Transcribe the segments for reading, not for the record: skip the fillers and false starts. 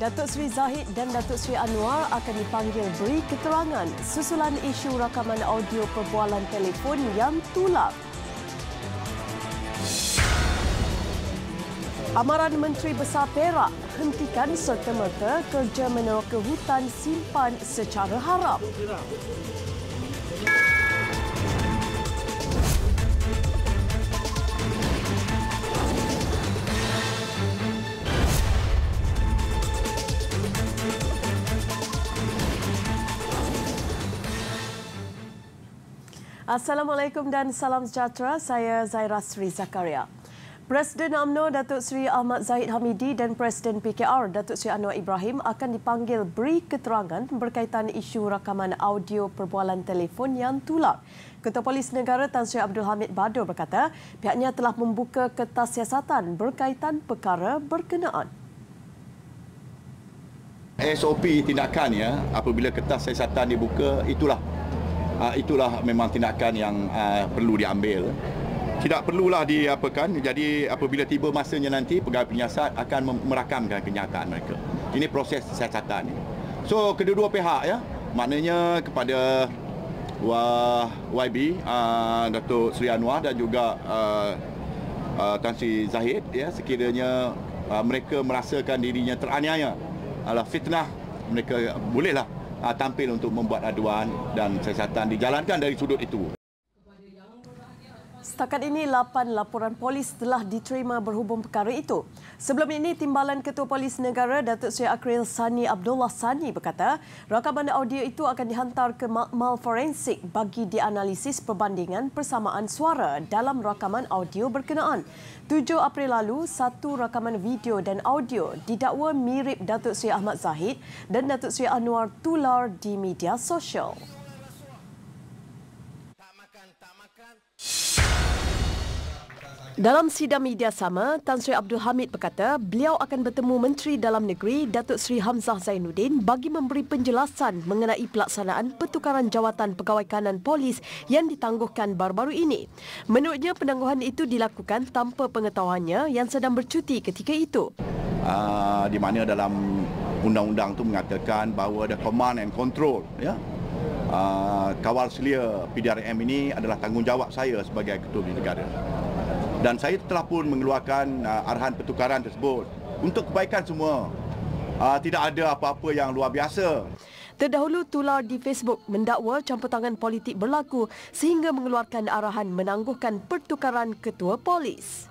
Datuk Seri Zahid dan Datuk Seri Anwar akan dipanggil beri keterangan susulan isu rakaman audio perbualan telefon yang tular. Amaran Menteri Besar Perak hentikan serta-merta kerja meneroka hutan simpan secara haram. Assalamualaikum dan salam sejahtera. Saya Zaira Sri Zakaria. Presiden UMNO Datuk Seri Ahmad Zahid Hamidi dan Presiden PKR Datuk Seri Anwar Ibrahim akan dipanggil beri keterangan berkaitan isu rakaman audio perbualan telefon yang tular. Ketua Polis Negara Tan Sri Abdul Hamid Badur berkata pihaknya telah membuka kertas siasatan berkaitan perkara berkenaan. SOP tindakannya apabila kertas siasatan dibuka itulah memang tindakan yang perlu diambil. Tidak perlulah diapakan. Jadi apabila tiba masanya nanti pegawai penyiasat akan merakamkan kenyataan mereka. Ini proses siasatan. So kedua-dua pihak ya, maknanya kepada YB Datuk Seri Anwar dan juga Tan Sri Zahid ya, sekiranya mereka merasakan dirinya teraniaya, fitnah, mereka bolehlah tampil untuk membuat aduan dan siasatan dijalankan dari sudut itu. Setakat ini, 8 laporan polis telah diterima berhubung perkara itu. Sebelum ini, Timbalan Ketua Polis Negara Datuk Seri Akril Sani Abdullah Sani berkata rakaman audio itu akan dihantar ke makmal forensik bagi dianalisis perbandingan persamaan suara dalam rakaman audio berkenaan. 7 April lalu, satu rakaman video dan audio didakwa mirip Datuk Seri Ahmad Zahid dan Datuk Seri Anwar tular di media sosial. Dalam sidang media sama, Tan Sri Abdul Hamid berkata beliau akan bertemu Menteri Dalam Negeri Datuk Seri Hamzah Zainuddin bagi memberi penjelasan mengenai pelaksanaan pertukaran jawatan pegawai kanan polis yang ditangguhkan baru-baru ini. Menurutnya, penangguhan itu dilakukan tanpa pengetahuannya yang sedang bercuti ketika itu. Di mana dalam undang-undang itu mengatakan bahawa ada command and control, ya. Kawal selia PDRM ini adalah tanggungjawab saya sebagai Ketua Negara. Dan saya telah pun mengeluarkan arahan pertukaran tersebut untuk kebaikan semua. Tidak ada apa-apa yang luar biasa. Terdahulu, tular di Facebook mendakwa campur tangan politik berlaku sehingga mengeluarkan arahan menangguhkan pertukaran ketua polis.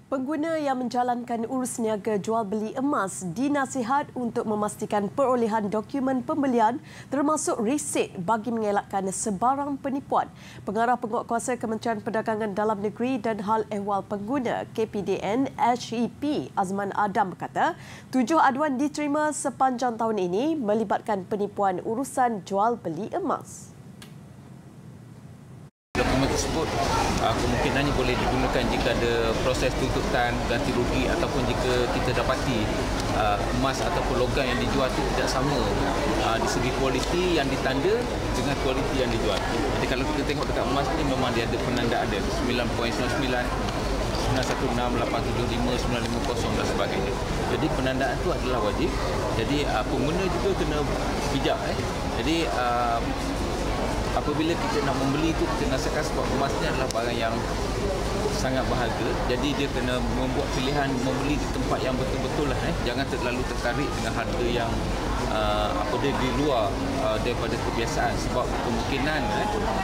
Pengguna yang menjalankan urus niaga jual beli emas dinasihat untuk memastikan perolehan dokumen pembelian termasuk resit bagi mengelakkan sebarang penipuan. Pengarah Penguatkuasa Kementerian Perdagangan Dalam Negeri dan Hal Ehwal Pengguna KPDN HEP Azman Adam berkata 7 aduan diterima sepanjang tahun ini melibatkan penipuan urusan jual beli emas. Dokumen tersebut kemungkinannya boleh digunakan jika ada proses tuntutan ganti rugi ataupun jika kita dapati emas ataupun logam yang dijual itu tidak sama di segi kualiti yang ditanda dengan kualiti yang dijual. Jadi kalau kita tengok dekat emas ni memang dia ada penanda ada 9.99, 916, 875, 950 dan sebagainya. Jadi penandaan itu adalah wajib. Jadi pengguna juga kena bijak. Jadi apabila kita nak membeli itu, kita rasakan sebab emas ni adalah barang yang sangat berharga. Jadi dia kena membuat pilihan membeli di tempat yang betul-betul lah. Jangan terlalu tertarik dengan harga yang dia di luar daripada kebiasaan. Sebab kemungkinan,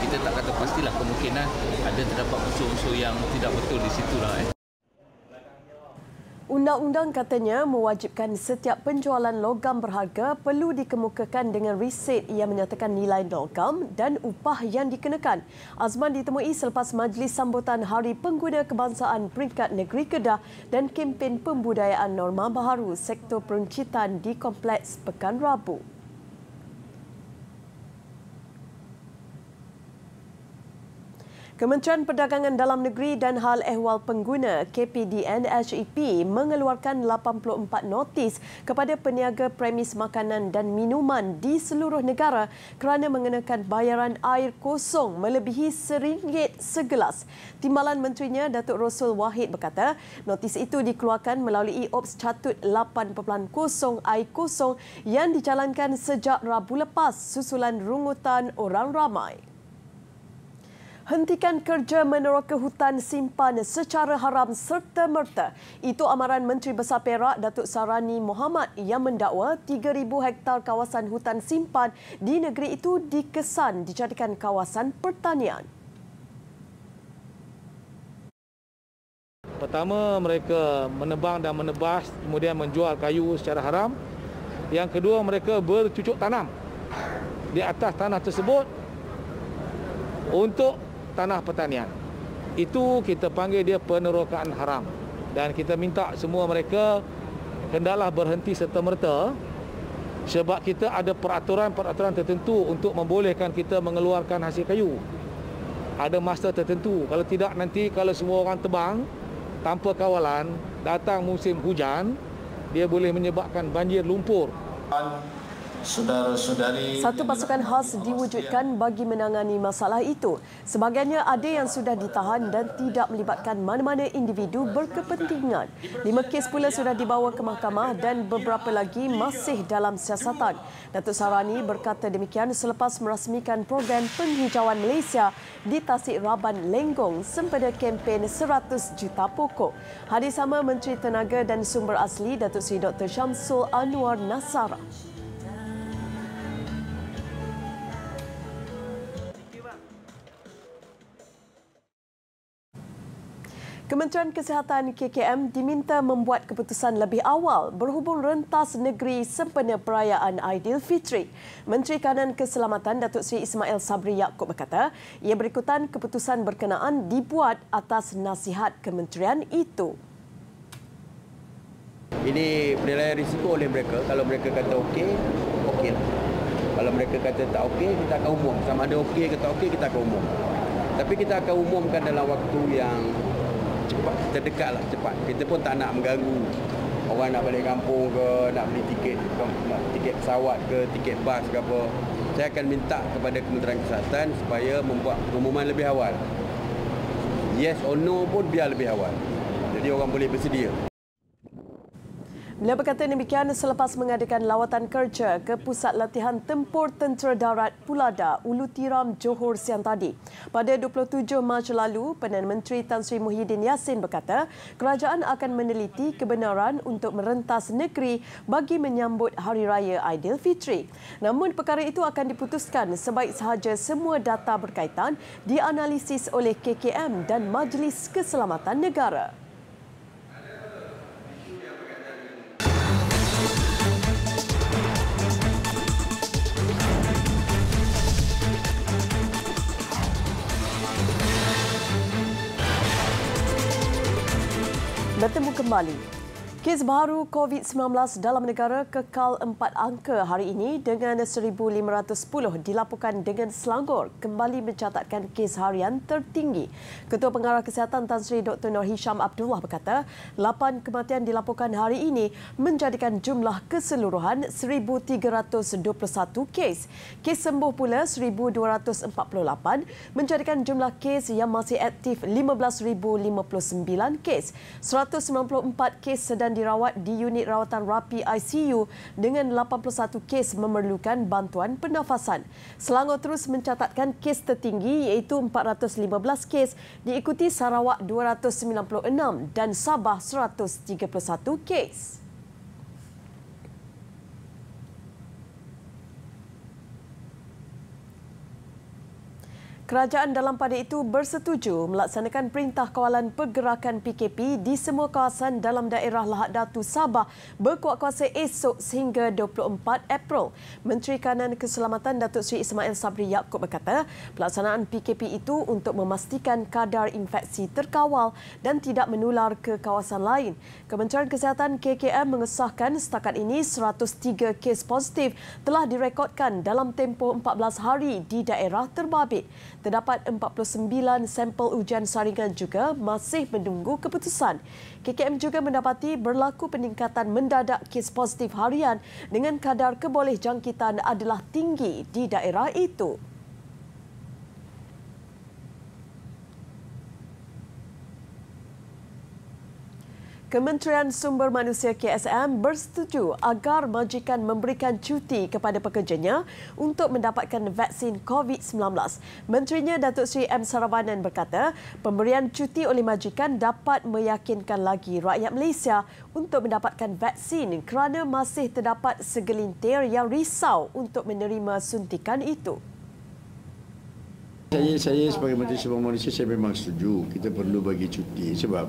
kita tak kata pastilah, kemungkinan ada terdapat unsur-unsur yang tidak betul di situ lah. Undang-undang katanya mewajibkan setiap penjualan logam berharga perlu dikemukakan dengan resit yang menyatakan nilai logam dan upah yang dikenakan. Azman ditemui selepas majlis sambutan Hari Pengguna Kebangsaan peringkat Negeri Kedah dan kempen pembudayaan norma baharu sektor peruncitan di Kompleks Pekan Rabu. Kementerian Perdagangan Dalam Negeri dan Hal Ehwal Pengguna KPDN HEP mengeluarkan 84 notis kepada peniaga premis makanan dan minuman di seluruh negara kerana mengenakan bayaran air kosong melebihi RM1 segelas. Timbalan Menterinya Datuk Rosul Wahid berkata, notis itu dikeluarkan melalui Ops Catut 8.0 air kosong yang dijalankan sejak Rabu lepas susulan rungutan orang ramai. Hentikan kerja meneroka hutan simpan secara haram serta-merta. Itu amaran Menteri Besar Perak Datuk Sarani Mohamad yang mendakwa 3,000 hektar kawasan hutan simpan di negeri itu dikesan dijadikan kawasan pertanian. Pertama, mereka menebang dan menebas kemudian menjual kayu secara haram. Yang kedua, mereka bercucuk tanam di atas tanah tersebut untuk tanah pertanian. Itu kita panggil dia penerokaan haram. Dan kita minta semua mereka hendaklah berhenti serta-merta sebab kita ada peraturan-peraturan tertentu untuk membolehkan kita mengeluarkan hasil kayu. Ada masa tertentu. Kalau tidak, nanti kalau semua orang tebang tanpa kawalan, datang musim hujan, dia boleh menyebabkan banjir lumpur. Satu pasukan khas diwujudkan bagi menangani masalah itu. Sebahagiannya ada yang sudah ditahan dan tidak melibatkan mana-mana individu berkepentingan. 5 kes pula sudah dibawa ke mahkamah dan beberapa lagi masih dalam siasatan. Datuk Sarani berkata demikian selepas merasmikan program penghijauan Malaysia di Tasik Raban Lenggong sempena kempen 100 juta pokok. Hari sama Menteri Tenaga dan Sumber Asli Datuk Seri Dr. Syamsul Anwar Nasara. Kementerian Kesihatan KKM diminta membuat keputusan lebih awal berhubung rentas negeri sempena perayaan Aidilfitri. Menteri Kanan Keselamatan Datuk Seri Ismail Sabri Yaakob berkata, ia berikutan keputusan berkenaan dibuat atas nasihat kementerian itu. Ini penilaian risiko oleh mereka. Kalau mereka kata okey, okeylah. Kalau mereka kata tak okey, kita akan umum. Sama ada okey ke tak okey, kita akan umum. Tapi kita akan umumkan dalam waktu yang cepat, terdekatlah cepat. Kita pun tak nak mengganggu orang nak balik kampung ke, nak beli tiket pesawat ke, tiket bas ke apa. Saya akan minta kepada Kementerian Kesihatan supaya membuat pengumuman lebih awal. Yes or no pun biar lebih awal. Jadi orang boleh bersedia. Beliau berkata demikian selepas mengadakan lawatan kerja ke Pusat Latihan Tempur Tentera Darat Pulada, Ulu Tiram, Johor siang tadi. Pada 27 Mac lalu, Perdana Menteri Tan Sri Muhyiddin Yassin berkata kerajaan akan meneliti kebenaran untuk merentas negeri bagi menyambut Hari Raya Aidilfitri. Namun perkara itu akan diputuskan sebaik sahaja semua data berkaitan dianalisis oleh KKM dan Majlis Keselamatan Negara. Bertemu kembali. Kes baru COVID-19 dalam negara kekal 4 angka hari ini dengan 1,510 dilaporkan dengan Selangor kembali mencatatkan kes harian tertinggi. Ketua Pengarah Kesihatan Tan Sri Dr. Nur Hisham Abdullah berkata 8 kematian dilaporkan hari ini menjadikan jumlah keseluruhan 1,321 kes. Kes sembuh pula 1,248 menjadikan jumlah kes yang masih aktif 15,059 kes. 194 kes sedang dirawat di unit rawatan rapi ICU dengan 81 kes memerlukan bantuan pernafasan. Selangor terus mencatatkan kes tertinggi iaitu 415 kes diikuti Sarawak 296 dan Sabah 131 kes. Kerajaan dalam pada itu bersetuju melaksanakan Perintah Kawalan Pergerakan PKP di semua kawasan dalam daerah Lahad Datu Sabah berkuat kuasa esok sehingga 24 April. Menteri Kanan Keselamatan Datuk Seri Ismail Sabri Yaakob berkata, pelaksanaan PKP itu untuk memastikan kadar infeksi terkawal dan tidak menular ke kawasan lain. Kementerian Kesihatan KKM mengesahkan setakat ini 103 kes positif telah direkodkan dalam tempoh 14 hari di daerah terbabit. Terdapat 49 sampel ujian saringan juga masih menunggu keputusan. KKM juga mendapati berlaku peningkatan mendadak kes positif harian dengan kadar kebolehjangkitan adalah tinggi di daerah itu. Kementerian Sumber Manusia KSM bersetuju agar majikan memberikan cuti kepada pekerjanya untuk mendapatkan vaksin COVID-19. Menterinya Datuk Seri M. Saravanan berkata, pemberian cuti oleh majikan dapat meyakinkan lagi rakyat Malaysia untuk mendapatkan vaksin kerana masih terdapat segelintir yang risau untuk menerima suntikan itu. Saya sebagai Menteri Sumber Manusia, saya memang setuju kita perlu bagi cuti sebab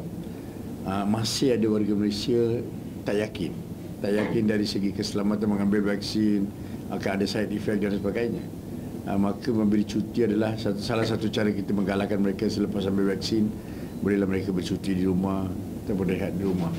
masih ada warga Malaysia tak yakin dari segi keselamatan mengambil vaksin, akan ada side effect dan sebagainya. Maka memberi cuti adalah salah satu cara kita menggalakkan mereka selepas ambil vaksin, bolehlah mereka bercuti di rumah ataupun rehat di rumah.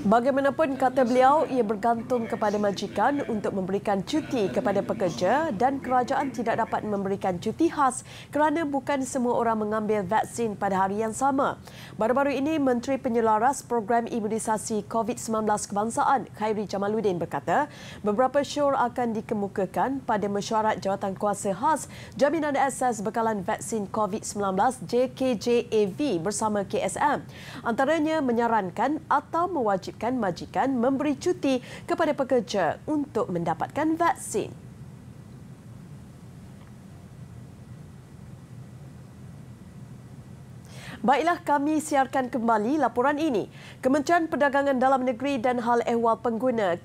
Bagaimanapun, kata beliau, ia bergantung kepada majikan untuk memberikan cuti kepada pekerja dan kerajaan tidak dapat memberikan cuti khas kerana bukan semua orang mengambil vaksin pada hari yang sama. Baru-baru ini, Menteri Penyelaras Program Imunisasi COVID-19 Kebangsaan, Khairi Jamaluddin berkata, beberapa syur akan dikemukakan pada mesyuarat Jawatankuasa Khas Jaminan Akses Bekalan Vaksin COVID-19 JKJAV bersama KSM. Antaranya menyarankan atau mewajibkan majikan memberi cuti kepada pekerja untuk mendapatkan vaksin. Baiklah, kami siarkan kembali laporan ini. Kementerian Perdagangan Dalam Negeri dan Hal Ehwal Pengguna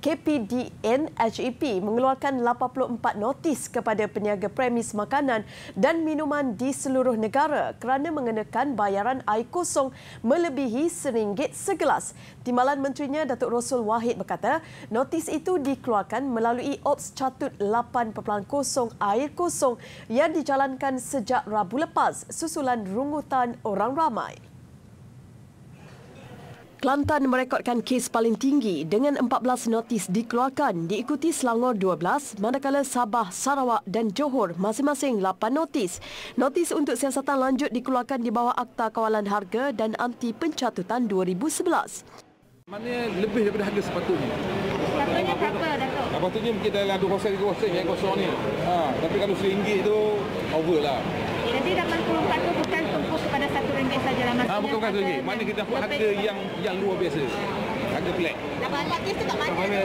KPDN HEP mengeluarkan 84 notis kepada peniaga premis makanan dan minuman di seluruh negara kerana mengenakan bayaran air kosong melebihi RM1 segelas. Timbalan Menterinya Datuk Rosul Wahid berkata, notis itu dikeluarkan melalui Ops Catut 8.0 air kosong yang dijalankan sejak Rabu lepas susulan rungutan orang ramai. Kelantan merekodkan kes paling tinggi dengan 14 notis dikeluarkan diikuti Selangor 12, manakala Sabah, Sarawak dan Johor masing-masing 8 notis. Notis untuk siasatan lanjut dikeluarkan di bawah Akta Kawalan Harga dan Anti Pencatutan 2011. Maknanya lebih daripada harga sepatutnya. Sepatutnya berapa, Datuk? Sepatutnya mungkin dalam 2% yang kosong ni. Tapi kalau RM1 tu over lah. Jadi 84 tu bukan tumpu kepada RM1 sajalah maksudnya. Bukan RM1. Mana kita dapat harga yang luar biasa. Harga flat. 84 kes tu kat mana?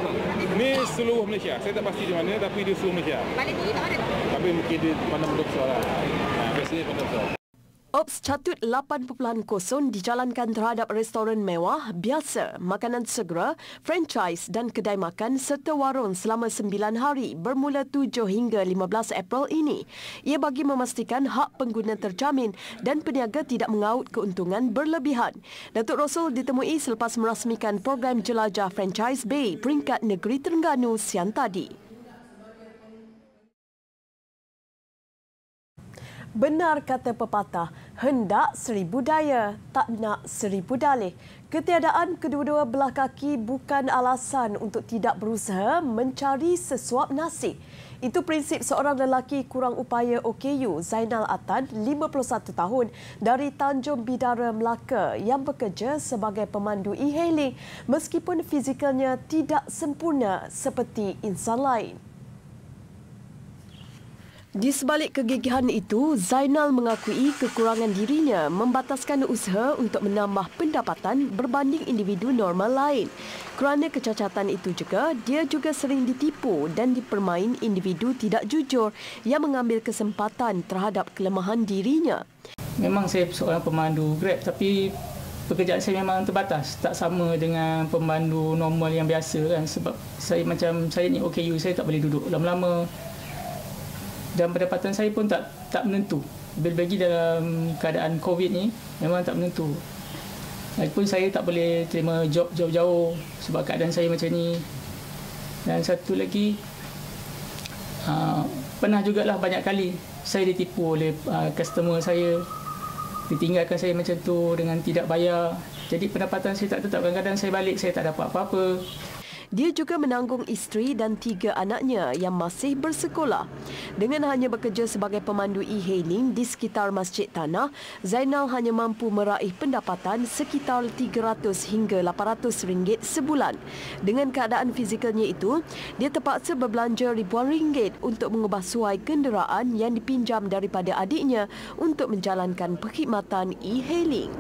Ni seluruh Malaysia. Saya tak pasti di mana tapi dia seluruh Malaysia. Paling tinggi kat mana? Tapi mungkin dia pandang Pondok Besar lah. Biasanya Pondok Besar. Ops Catut 8.0 dijalankan terhadap restoran mewah, biasa, makanan segera, franchise dan kedai makan serta warung selama 9 hari bermula 7 hingga 15 April ini. Ia bagi memastikan hak pengguna terjamin dan peniaga tidak mengaut keuntungan berlebihan. Datuk Rosul ditemui selepas merasmikan program Jelajah Franchise Bay peringkat negeri Terengganu siang tadi. Benar kata pepatah, hendak 1000 daya, tak nak 1000 dalih. Ketiadaan kedua-dua belah kaki bukan alasan untuk tidak berusaha mencari sesuap nasi. Itu prinsip seorang lelaki kurang upaya OKU, Zainal Atan, 51 tahun, dari Tanjung Bidara, Melaka yang bekerja sebagai pemandu e-hailing meskipun fizikalnya tidak sempurna seperti insan lain. Di sebalik kegigihan itu, Zainal mengakui kekurangan dirinya membataskan usaha untuk menambah pendapatan berbanding individu normal lain. Kerana kecacatan itu juga, dia juga sering ditipu dan dipermain individu tidak jujur yang mengambil kesempatan terhadap kelemahan dirinya. Memang saya seorang pemandu Grab tapi pekerjaan saya memang terbatas. Tak sama dengan pemandu normal yang biasa kan. Sebab saya ni OKU, saya tak boleh duduk lama-lama. Dan pendapatan saya pun tak menentu. Lebih-lebih dalam keadaan COVID ni memang tak menentu. Lagipun saya tak boleh terima job jauh-jauh sebab keadaan saya macam ni. Dan satu lagi, pernah jugalah banyak kali saya ditipu oleh customer saya. Ditinggalkan saya macam tu dengan tidak bayar. Jadi pendapatan saya tak tetap. Kadang-kadang saya balik, saya tak dapat apa-apa. Dia juga menanggung isteri dan 3 anaknya yang masih bersekolah. Dengan hanya bekerja sebagai pemandu e-hailing di sekitar Masjid Tanah, Zainal hanya mampu meraih pendapatan sekitar 300 hingga 800 ringgit sebulan. Dengan keadaan fizikalnya itu, dia terpaksa berbelanja ribuan ringgit untuk mengubah suai kenderaan yang dipinjam daripada adiknya untuk menjalankan perkhidmatan e-hailing.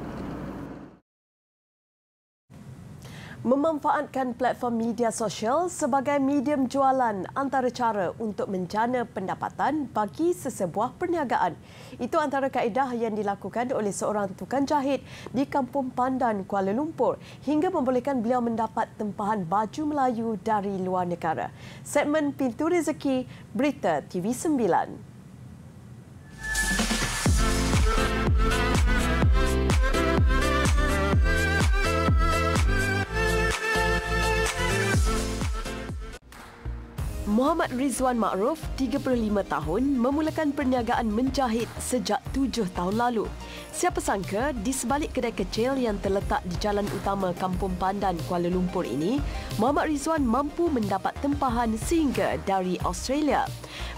Memanfaatkan platform media sosial sebagai medium jualan antara cara untuk menjana pendapatan bagi sesebuah perniagaan. Itu antara kaedah yang dilakukan oleh seorang tukang jahit di Kampung Pandan, Kuala Lumpur hingga membolehkan beliau mendapat tempahan baju Melayu dari luar negara. Segmen Pintu Rezeki, Berita TV9. Muhammad Rizwan Ma'ruf, 35 tahun, memulakan perniagaan menjahit sejak 7 tahun lalu. Siapa sangka, di sebalik kedai kecil yang terletak di jalan utama Kampung Pandan, Kuala Lumpur ini, Muhammad Rizwan mampu mendapat tempahan sehingga dari Australia.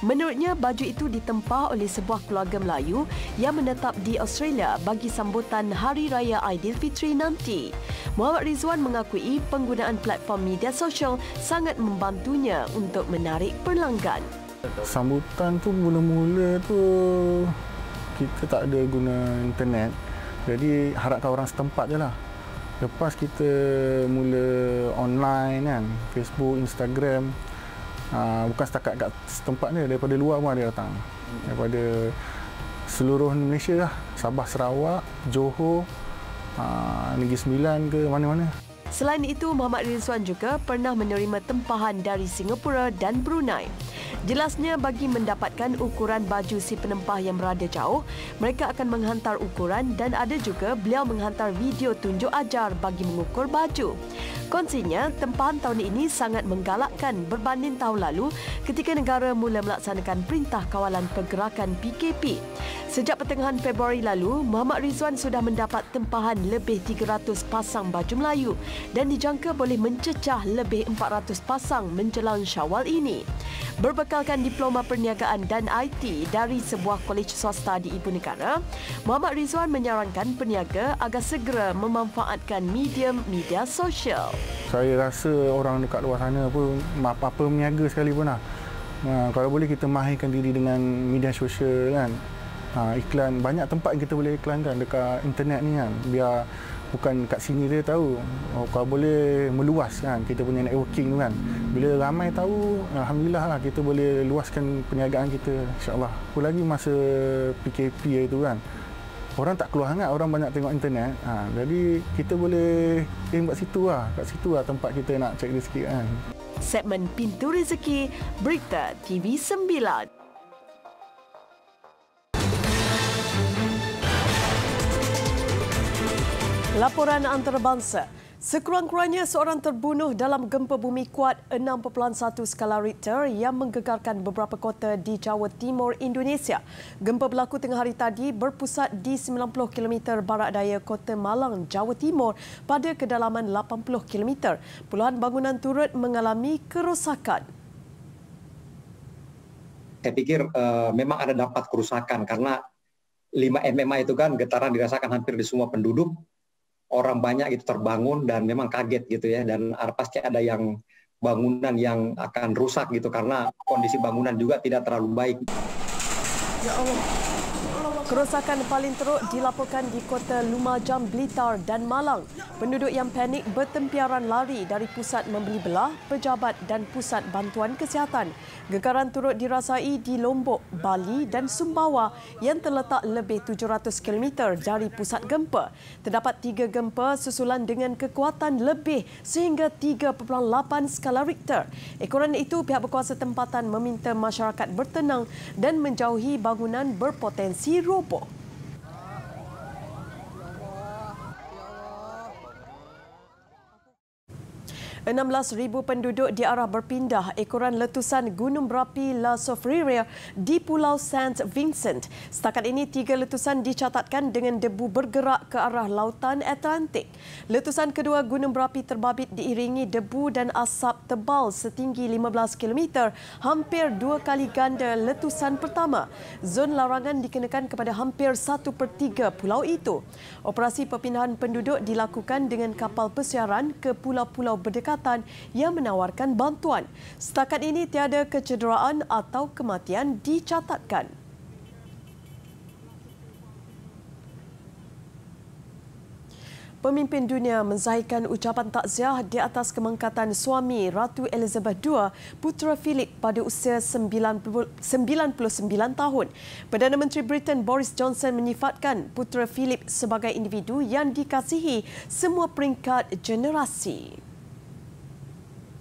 Menurutnya, baju itu ditempah oleh sebuah keluarga Melayu yang menetap di Australia bagi sambutan Hari Raya Aidilfitri nanti. Muhammad Rizwan mengakui penggunaan platform media sosial sangat membantunya untuk menarik pelanggan. Sambutan tu mula-mula tu kita tak ada guna internet. Jadi harapkan orang setempat je lah. Lepas kita mula online kan, Facebook, Instagram, bukan setakat kat setempat ni, daripada luar pun ada datang. Daripada seluruh Malaysia lah, Sabah, Sarawak, Johor, Negeri Sembilan ke mana-mana. Selain itu, Muhammad Rizwan juga pernah menerima tempahan dari Singapura dan Brunei. Jelasnya, bagi mendapatkan ukuran baju si penempah yang berada jauh, mereka akan menghantar ukuran dan ada juga beliau menghantar video tunjuk ajar bagi mengukur baju. Kongsinya, tempahan tahun ini sangat menggalakkan berbanding tahun lalu ketika negara mula melaksanakan Perintah Kawalan Pergerakan PKP. Sejak pertengahan Februari lalu, Muhammad Rizwan sudah mendapat tempahan lebih 300 pasang baju Melayu dan dijangka boleh mencecah lebih 400 pasang menjelang Syawal ini. Berbekalkan diploma perniagaan dan IT dari sebuah kolej swasta di ibu negara, Muhammad Rizwan menyarankan peniaga agar segera memanfaatkan medium media sosial. Saya rasa orang dekat luar sana pun apa-apa meniaga sekalipun lah. Kalau boleh kita mahirkan diri dengan media sosial kan. Iklan, banyak tempat yang kita boleh iklankan dekat internet ni kan. Biar bukan kat sini dia tahu. Kalau boleh meluas kan, kita punya networking tu kan. Bila ramai tahu, alhamdulillah lah kita boleh luaskan perniagaan kita, insya-Allah. Apa lagi masa PKP itu kan. Orang tak keluar sangat, orang banyak tengok internet. Jadi kita boleh aim kat situ lah. Kat situ lah tempat kita nak cari rezeki kan. Segmen Pintu Rezeki, Berita TV9. Laporan antarabangsa. Sekurang-kurangnya seorang terbunuh dalam gempa bumi kuat 6.1 skala Richter yang menggegarkan beberapa kota di Jawa Timur, Indonesia. Gempa berlaku tengah hari tadi berpusat di 90 km barat daya Kota Malang, Jawa Timur pada kedalaman 80 km. Puluhan bangunan turut mengalami kerosakan. Saya pikir memang ada dapat kerusakan karena 5 MMA itu kan getaran dirasakan hampir di semua penduduk. Orang banyak itu terbangun dan memang kaget gitu ya, dan pasti ada yang bangunan yang akan rusak gitu karena kondisi bangunan juga tidak terlalu baik. Ya Allah. Kerosakan paling teruk dilaporkan di Kota Lumajang, Blitar dan Malang. Penduduk yang panik bertempiaran lari dari pusat membeli belah, pejabat dan pusat bantuan kesihatan. Getaran turut dirasai di Lombok, Bali dan Sumbawa yang terletak lebih 700 km dari pusat gempa. Terdapat 3 gempa susulan dengan kekuatan lebih sehingga 3.8 skala Richter. Ekoran itu, pihak berkuasa tempatan meminta masyarakat bertenang dan menjauhi bangunan berpotensi roboh. 16,000 penduduk diarah berpindah ekoran letusan gunung berapi La Soufrière di Pulau Saint Vincent. Setakat ini 3 letusan dicatatkan dengan debu bergerak ke arah lautan Atlantik. Letusan kedua gunung berapi terbabit diiringi debu dan asap tebal setinggi 15 km, hampir 2 kali ganda letusan pertama. Zon larangan dikenakan kepada hampir 1/3 pulau itu. Operasi perpindahan penduduk dilakukan dengan kapal pesiaran ke pulau-pulau berdekatan yang menawarkan bantuan. Setakat ini tiada kecederaan atau kematian dicatatkan. Pemimpin dunia menzahirkan ucapan takziah di atas kemangkatan suami Ratu Elizabeth II, putera Philip pada usia 99 tahun. Perdana Menteri Britain Boris Johnson menyifatkan putera Philip sebagai individu yang dikasihi semua peringkat generasi.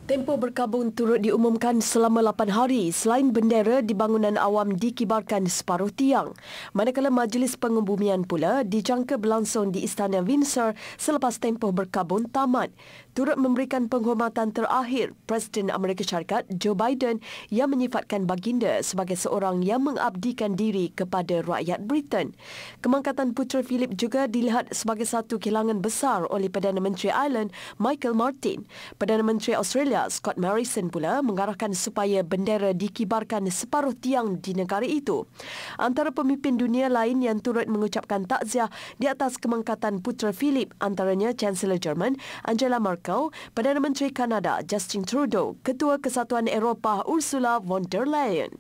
Tempoh berkabung turut diumumkan selama 8 hari selain bendera di bangunan awam dikibarkan separuh tiang. Manakala majlis pengebumian pula dijangka berlangsung di Istana Windsor selepas tempoh berkabung tamat. Turut memberikan penghormatan terakhir Presiden Amerika Syarikat Joe Biden yang menyifatkan baginda sebagai seorang yang mengabdikan diri kepada rakyat Britain. Kemangkatan putera Philip juga dilihat sebagai satu kehilangan besar oleh Perdana Menteri Ireland Michael Martin. Perdana Menteri Australia Scott Morrison pula mengarahkan supaya bendera dikibarkan separuh tiang di negara itu. Antara pemimpin dunia lain yang turut mengucapkan takziah di atas kemangkatan putera Philip antaranya Chancellor Jerman Angela Merkel, Perdana Menteri Kanada Justin Trudeau, Ketua Kesatuan Eropah Ursula von der Leyen.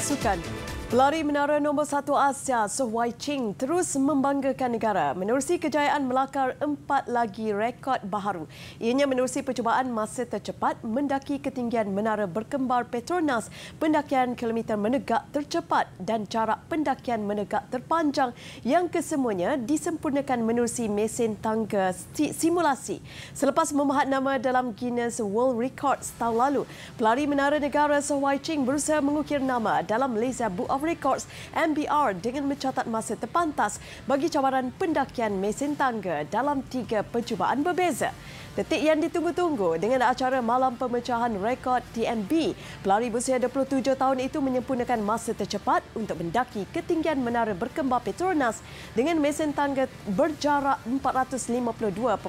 Sukan. Pelari menara nombor 1 Asia, Soh Wai Ching terus membanggakan negara menerusi kejayaan melakar 4 lagi rekod baharu. Ianya menerusi percubaan masa tercepat mendaki ketinggian menara berkembar Petronas, pendakian kilometer menegak tercepat dan jarak pendakian menegak terpanjang yang kesemuanya disempurnakan menerusi mesin tangga simulasi. Selepas memahat nama dalam Guinness World Records tahun lalu, pelari menara negara Soh Wai Ching berusaha mengukir nama dalam Malaysia Book of Records MBR dengan mencatat masa terpantas bagi cabaran pendakian mesin tangga dalam 3 percubaan berbeza. Detik yang ditunggu-tunggu dengan acara Malam Pemecahan Rekod TNB. Pelari berusia 27 tahun itu menyempurnakan masa tercepat untuk mendaki ketinggian menara berkembar Petronas dengan mesin tangga berjarak 452.9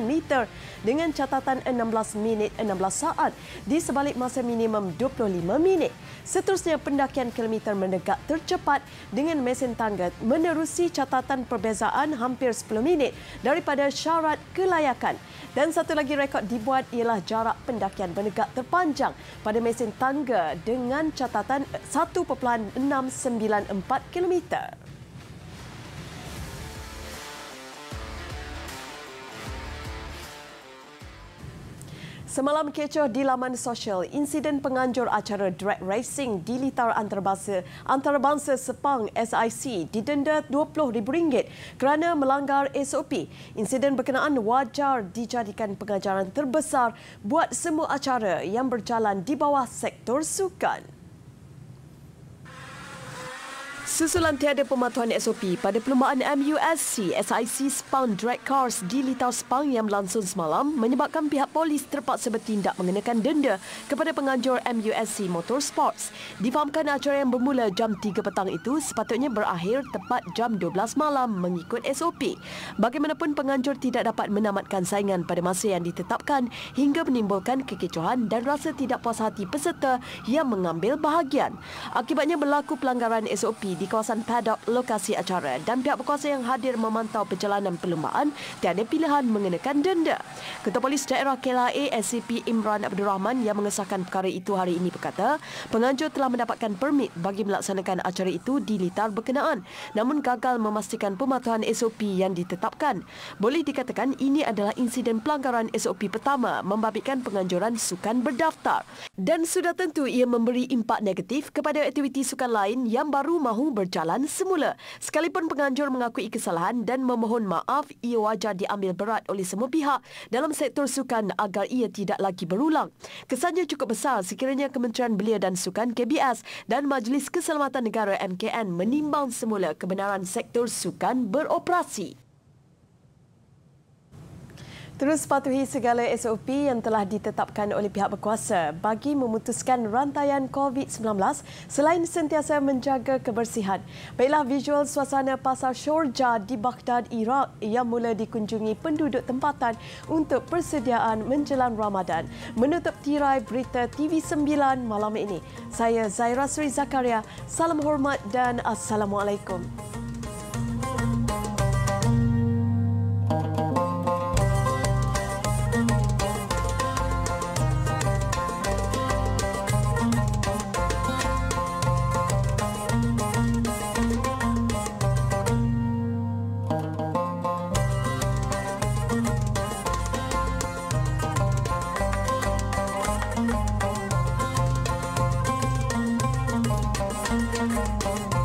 meter dengan catatan 16 minit 16 saat di sebalik masa minimum 25 minit. Seterusnya pendakian kilometer menegak tercepat dengan mesin tangga menerusi catatan perbezaan hampir 10 minit daripada syarat kelayakan. Dan satu lagi rekod dibuat ialah jarak pendakian menegak terpanjang pada mesin tangga dengan catatan 1.694 kilometer. Semalam kecoh di laman sosial, insiden penganjur acara drag racing di litar antarabangsa Sepang SIC didenda RM20,000 kerana melanggar SOP. Insiden berkenaan wajar dijadikan pengajaran terbesar buat semua acara yang berjalan di bawah sektor sukan. Susulan tiada pematuhan SOP pada perlumbaan MUSC SIC Sepang Drag Cars di litar Sepang yang berlangsung semalam menyebabkan pihak polis terpaksa bertindak mengenakan denda kepada penganjur MUSC Motorsports. Difahamkan acara yang bermula jam 3 petang itu sepatutnya berakhir tepat jam 12 malam mengikut SOP. Bagaimanapun penganjur tidak dapat menamatkan saingan pada masa yang ditetapkan hingga menimbulkan kekecohan dan rasa tidak puas hati peserta yang mengambil bahagian. Akibatnya berlaku pelanggaran SOP di kawasan paddock lokasi acara dan pihak berkuasa yang hadir memantau perjalanan perlumbaan tiada pilihan mengenakan denda. Ketua Polis Daerah KLHA SCP Imran Abdul Rahman yang mengesahkan perkara itu hari ini berkata, penganjur telah mendapatkan permit bagi melaksanakan acara itu di litar berkenaan namun gagal memastikan pematuhan SOP yang ditetapkan. Boleh dikatakan ini adalah insiden pelanggaran SOP pertama membabitkan penganjuran sukan berdaftar dan sudah tentu ia memberi impak negatif kepada aktiviti sukan lain yang baru mahu mahu berjalan semula. Sekalipun penganjur mengakui kesalahan dan memohon maaf, ia wajar diambil berat oleh semua pihak dalam sektor sukan agar ia tidak lagi berulang. Kesannya cukup besar sekiranya Kementerian Belia dan Sukan KBS dan Majlis Keselamatan Negara MKN menimbang semula kebenaran sektor sukan beroperasi. Terus patuhi segala SOP yang telah ditetapkan oleh pihak berkuasa bagi memutuskan rantaian COVID-19 selain sentiasa menjaga kebersihan. Baiklah visual suasana Pasar Sharjah di Baghdad, Iraq yang mula dikunjungi penduduk tempatan untuk persediaan menjelang Ramadan. Menutup tirai berita TV9 malam ini. Saya Zaira Sri Zakaria. Salam hormat dan Assalamualaikum. Thank you.